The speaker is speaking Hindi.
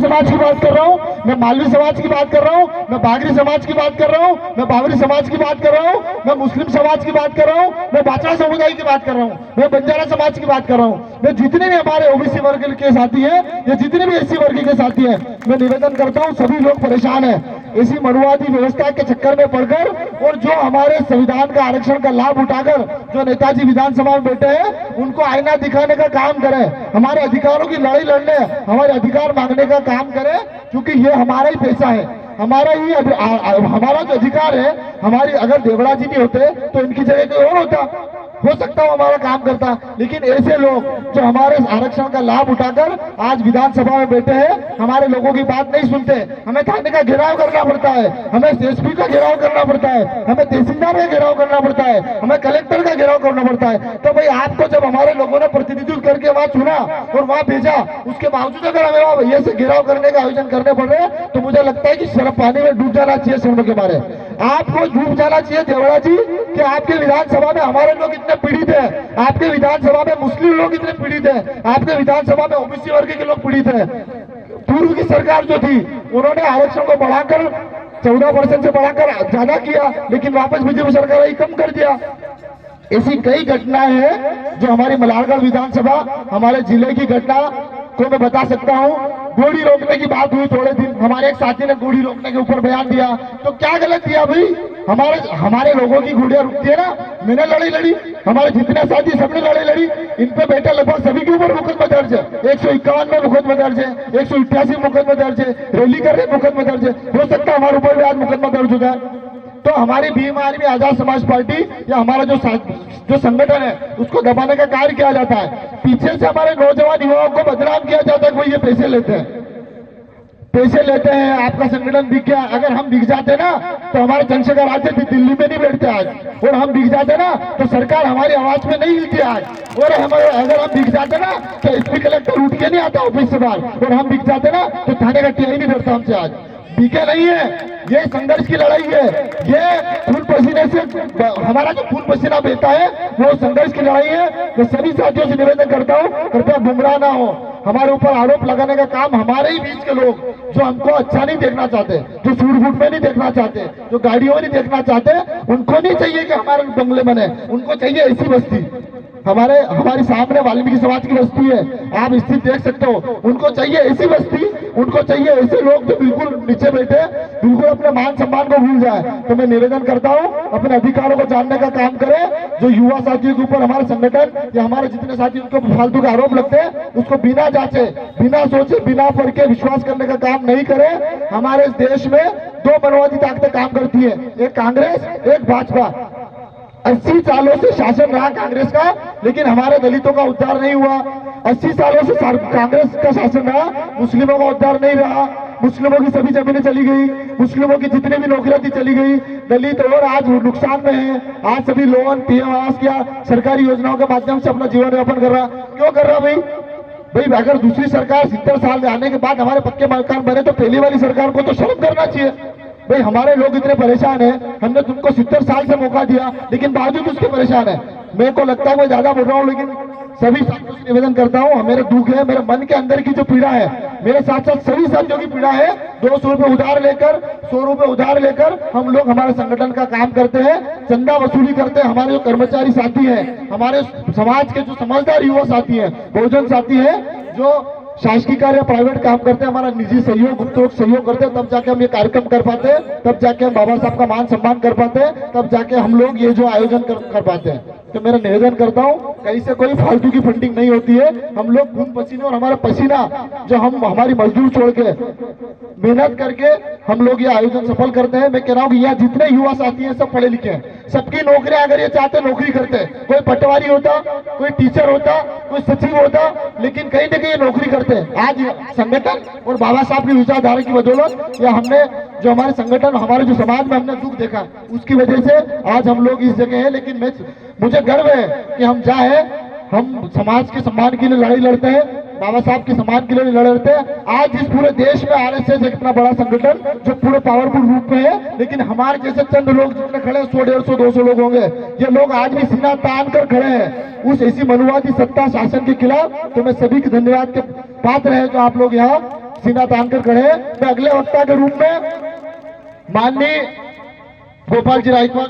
समाज की बात कर रहा हूँ, मैं मालवी समाज की बात कर रहा हूँ, मैं बागरी समाज की बात कर रहा हूँ, मैं बावरी समाज की बात कर रहा हूँ, मैं मुस्लिम समाज की बात कर रहा हूँ, मैं बाचड़ा समुदाय की बात कर रहा हूँ, मैं बंजारा समाज की बात कर रहा हूँ, मैं जितने भी हमारे ओबीसी वर्ग के साथी हैं या जितने भी एससी वर्ग के साथी हैं, मैं निवेदन करता हूँ, सभी लोग परेशान हैं इसी मनुवादी व्यवस्था के चक्कर में पड़कर, और जो हमारे संविधान का आरक्षण का लाभ उठाकर जो नेताजी विधानसभा में बैठे हैं उनको आईना दिखाने का काम करें, हमारे अधिकारों की लड़ाई लड़ने, हमारे अधिकार मांगने का काम करें, क्योंकि ये हमारा ही पैसा है, हमारा ही हमारा जो अधिकार है। हमारी अगर देवड़ा जी नहीं होते तो इनकी जगह कोई और होता, हो सकता हो हमारा काम करता, लेकिन ऐसे लोग जो हमारे आरक्षण का लाभ उठाकर आज विधानसभा में बैठे हैं, हमारे लोगों की बात नहीं सुनते। हमें थाने का घेराव करना पड़ता है, हमें एसपी का घेराव करना पड़ता है, हमें तहसीलदार का घेराव करना पड़ता है, हमें कलेक्टर का घेराव करना पड़ता है। तो भाई आपको जब हमारे लोगों ने प्रतिनिधित्व करके वहां चुना और वहां भेजा, उसके बावजूद अगर हमें वहां भैया से घेराव करने का आयोजन करने पड़ रहे हैं, तो मुझे लगता है कि शर्म पानी में डूब जाना चाहिए शर्म के मारे। आपको डूब जाना चाहिए देवड़ा जी कि आपके विधानसभा में हमारे लोग इतने पीड़ित हैं, आपके विधानसभा में मुस्लिम लोग इतने पीड़ित हैं, आपके विधानसभा में ओबीसी वर्ग के लोग पीड़ित हैं। पूर्व की सरकार जो थी उन्होंने आरक्षण को बढ़ाकर 14% से बढ़ाकर ज्यादा किया, लेकिन वापस बीजेपी सरकार ने कम कर दिया। ऐसी कई घटनाएं हैं जो हमारी मलारगढ़ विधानसभा, हमारे जिले की घटना को मैं बता सकता हूँ। गोली रोकने की बात हुई थोड़े दिन, हमारे एक साथी ने गोली रोकने के ऊपर बयान दिया, तो क्या गलत किया भाई? हमारे लोगों की गोलियां रुकती है ना, मैंने लड़ी लड़ी, हमारे जितने साथी सबने लड़ी लड़ी, इन पे बैठे लगभग सभी के ऊपर मुकदमा दर्ज है, 151 में मुकदमा दर्ज है, 188 मुकदमा दर्ज है, रैली करने मुकदमा दर्ज है, हो सकता है हमारे ऊपर भी आज मुकदमा दर्ज हो जाए। तो हमारी भीम आर्मी आजाद समाज पार्टी या हमारा जो संगठन है उसको दबाने का कार्य किया जाता है। पीछे से हमारे नौजवान युवाओं को बदनाम किया जाता है कि भाई ये पैसे लेते हैं, आपका संगठन बिक गया। अगर हम बिक जाते ना तो हमारे चंद्रशेखर राज्य दिल्ली में नहीं बैठते आज, और हम बिक जाते ना तो सरकार हमारी आवाज में नहीं हिलती आज, और अगर हम बिक जाते ना तो एसपी कलेक्टर उठ के नहीं आता ऑफिस से बाहर, और हम बिक जाते ना तो थाने का टीआई नहीं डरता हमसे। आज बीके नहीं है, ये संघर्ष की लड़ाई है, ये खून पसीने से हमारा जो खून पसीना बहता है वो संघर्ष की लड़ाई है। मैं सभी साथियों से निवेदन करता हूँ, कृपया गुमराह ना हो। हमारे ऊपर आरोप लगाने का काम हमारे ही बीच के लोग जो हमको अच्छा नहीं देखना चाहते, जो सूट बूट में नहीं देखना चाहते, जो गाड़ियों में नहीं देखना चाहते, उनको नहीं चाहिए कि हमारे बंगले बने, उनको चाहिए ऐसी बस्ती। हमारी सामने वाल्मीकि समाज की बस्ती है, आप स्थिति देख सकते हो, उनको चाहिए ऐसी बस्ती, उनको चाहिए ऐसे लोग जो बिल्कुल नीचे बैठे, बिल्कुल अपने मान सम्मान को भूल जाए। तो मैं निवेदन करता हूँ, अपने अधिकारों को जानने का काम करें। जो युवा साथियों के ऊपर हमारे संगठन या हमारे जितने साथी उनको फालतू के आरोप लगते हैं, उसको बिना जांचे, बिना सोचे, बिना पढ़ के विश्वास करने का काम नहीं करें। हमारे देश में दो मनोवादी ताकतें काम करती है, एक कांग्रेस, एक भाजपा। 80 सालों से शासन रहा कांग्रेस का, लेकिन हमारे दलितों का उद्धार नहीं हुआ। 80 सालों से कांग्रेस का शासन रहा, मुस्लिमों का उद्धार नहीं रहा। मुस्लिमों की सभी जमीनें चली गई, मुस्लिमों की जितनी भी नौकरियां थी चली गई, दलित और आज नुकसान में है। आज सभी लोन, पीएम आवास या सरकारी योजनाओं के माध्यम से अपना जीवन यापन कर रहा। क्यों कर रहा भाई? अगर दूसरी सरकार 70 साल में आने के बाद हमारे पक्के मकान बने तो पहली वाली सरकार को तो शर्म करना चाहिए। भाई हमारे लोग इतने परेशान हैं, हमने तुमको 70 साल से मौका दिया, लेकिन बावजूद उसके परेशान है। मेरे को लगता है मैं ज्यादा बोल रहा हूँ, लेकिन सभी साथियों से निवेदन करता हूँ, मेरे दुख है, मेरे मन के अंदर की जो पीड़ा है, मेरे साथ साथ सभी साथियों की पीड़ा है। 200 रुपए उधार लेकर, 100 रुपए उधार लेकर हम लोग हमारे संगठन का काम करते हैं, चंदा वसूली करते हैं। हमारे जो कर्मचारी साथी हैं, हमारे समाज के जो समझदार युवा साथी हैं, बहुजन साथी हैं, जो शासकीय कार्य या प्राइवेट काम करते हैं, हमारा निजी सहयोग, गुप्त सहयोग करते हैं, तब जाके हम ये कार्यक्रम कर पाते हैं, तब जाके हम बाबा साहब का मान सम्मान कर पाते हैं, तब जाके हम लोग ये जो आयोजन कर पाते हैं। तो मेरा निवेदन करता हूँ, कहीं से कोई फालतू की फंडिंग नहीं होती है। हम लोग खून पसीने और हमारा पसीना जो हम हमारी मजदूर छोड़ के मेहनत करके हम लोग ये आयोजन सफल करते हैं। मैं कह रहा हूँ कि यहाँ जितने युवा साथी हैं सब पढ़े लिखे हैं, सबकी नौकरियां अगर ये चाहते नौकरी करते, कोई पटवारी होता, कोई टीचर होता, कोई सचिव होता, लेकिन कहीं ना कहीं नौकरी करते हैं। आज संगठन और बाबा साहब की विचारधारा की बदौलत या हमने जो हमारे संगठन, हमारे जो समाज में हमने दुख देखा, उसकी वजह से आज हम लोग इस जगह हैं। लेकिन मुझे गर्व है कि हम चाहे हम समाज के सम्मान के लिए लड़ाई लड़ते हैं, बाबा साहब के सम्मान के लिए लड़ते हैं। आज इस पूरे देश में आरएसएस एक इतना बड़ा संगठन जो पूरे पावरफुल रूप में है, लेकिन हमारे जैसे चंद लोग जितने खड़े हैं, 100, 150, 200 लोग होंगे, ये लोग आज भी सीना तान कर खड़े हैं उस ऐसी मनुवादी सत्ता शासन के खिलाफ। तो मैं सभी के धन्यवाद के पात्र है जो आप लोग यहाँ सीना तान कर खड़े हैं। मैं अगले वक्ता के रूप में माननीय गोपाल जी रायकवाड़